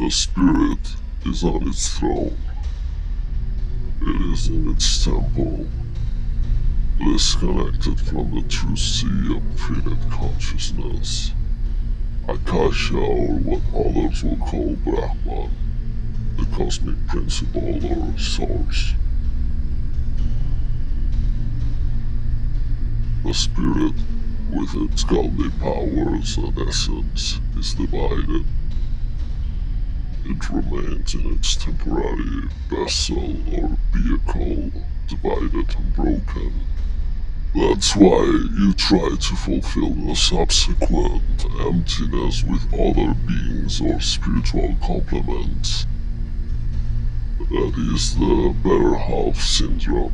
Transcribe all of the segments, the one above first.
The spirit is on its throne. It is in its temple, disconnected from the true sea of infinite consciousness. Akasha, or what others will call Brahman, the cosmic principle or source. The spirit, with its godly powers and essence, is divided. It remains in its temporary vessel or vehicle, divided and broken. That's why you try to fulfill the subsequent emptiness with other beings or spiritual complements. That is the better half syndrome.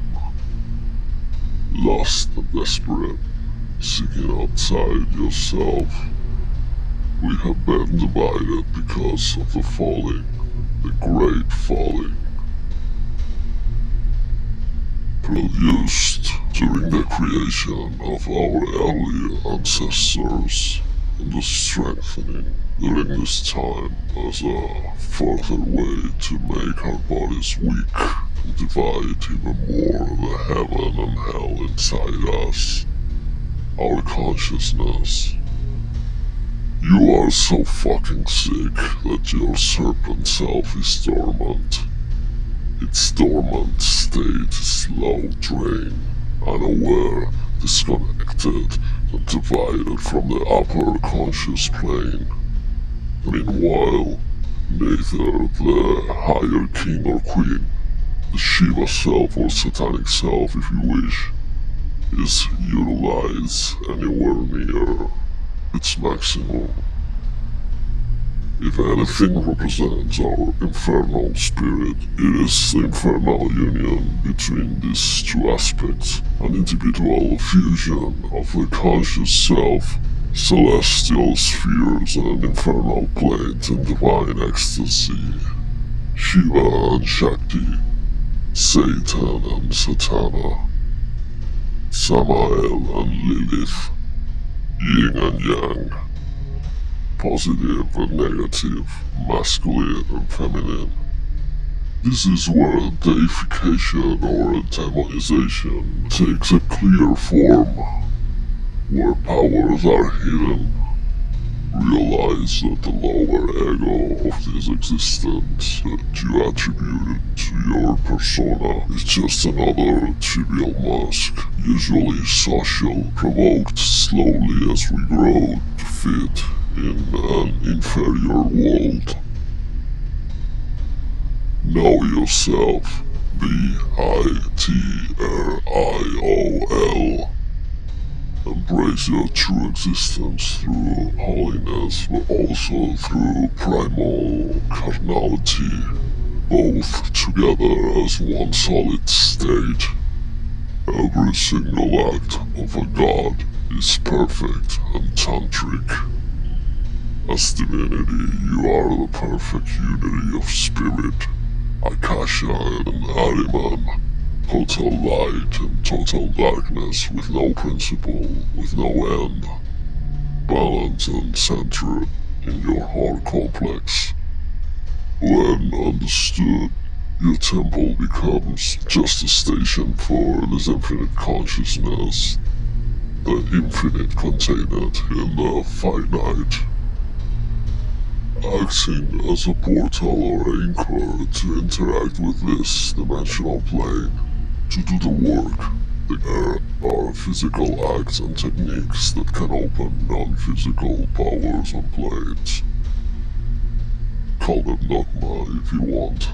Lost and desperate, seeking outside yourself. We have been divided because of the falling, the great falling, produced during the creation of our early ancestors, and the strengthening during this time as a further way to make our bodies weak and divide even more the heaven and hell inside us, our consciousness. You are so fucking sick that your serpent self is dormant. Its dormant state is low drain, unaware, disconnected, and divided from the upper conscious plane. Meanwhile, neither the higher king or queen, the Shiva self or satanic self if you wish, is utilized anywhere near its maximum. If anything represents our infernal spirit, it is the infernal union between these two aspects, an individual fusion of the conscious self, celestial spheres and infernal planes in divine ecstasy, Shiva and Shakti, Satan and Satana, Samael and Lilith, Yin and Yang, positive and negative, masculine and feminine. This is where deification or demonization takes a clear form, where powers are hidden. Realize that the lower ego of this existence that you attributed to your persona is just another trivial mask, usually social, provoked slowly as we grow to fit in an inferior world. Know yourself, Vitriol. Embrace your true existence through holiness, but also through primal carnality, both together as one solid state. Every single act of a god is perfect and tantric. As divinity, you are the perfect unity of spirit, Akasha and Ahriman, total light and total darkness with no principle, with no end, balanced and centered in your heart complex. When understood, your temple becomes just a station for this infinite consciousness, the infinite contained in the finite, acting as a portal or anchor to interact with this dimensional plane. To do the work, there are physical acts and techniques that can open non-physical powers and planes. Call them dogma if you want.